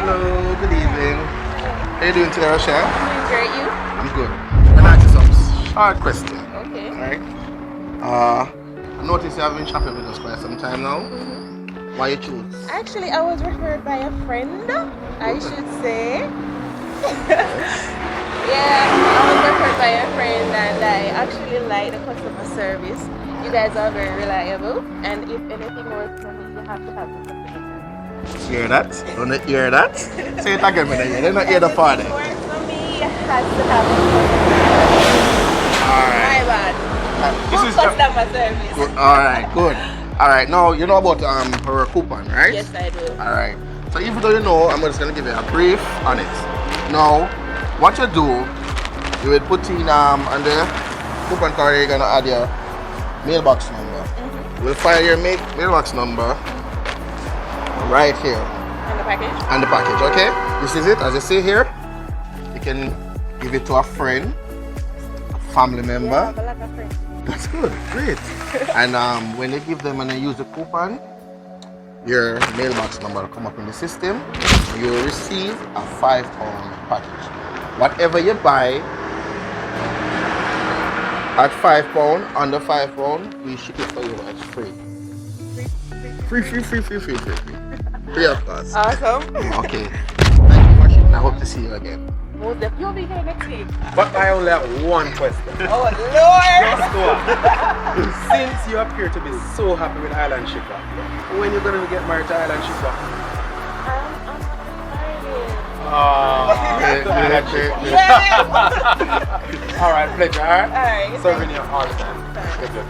Hello, good evening. How you doing today, Rochelle? Doing great, you? I'm good. I'm asking you some short question. Okay. Alright? I noticed you have been shopping with us quite some time now. Why you choose? Actually, I was referred by a friend, I should say. Yeah, I was referred by a friend and I actually like the customer service. You guys are very reliable, and if anything works for me, you have to have the customer service. Hear that? Don't you hear that? Say it again, man. They don't hear the part. Anything works for me, you have to have the customer service. My Alright. bad. This Good is customer service. good. Alright, good. Alright, now you know about her coupon, right? Yes, I do. Alright. So even though you know, I'm just gonna give you a brief on it. Now, what you do, you will put in on the coupon card, you're gonna add your mailbox number. We'll file your mailbox number right here And the package? on the package, okay? This is it, as you see here. You can give it to a friend, a family member. Yeah, but like a friend. That's good, great. And when they give them and they use the coupon, your mailbox number will come up in the system. You will receive a £5 package. Whatever you buy at £5, under £5, we ship it for you. It's free. Free. Free of cost. Awesome. Okay. Thank you for shipping. I hope to see you again. You'll be here next week. But I only have one question. Oh Lord! Just one. Since you appear to be so happy with Island Shipper, when you gonna get married to Island Shipper? I'm excited. Island Shipper. Yes! Alright, pleasure. Alright? Alright. Serving you all the time. Thanks. Good.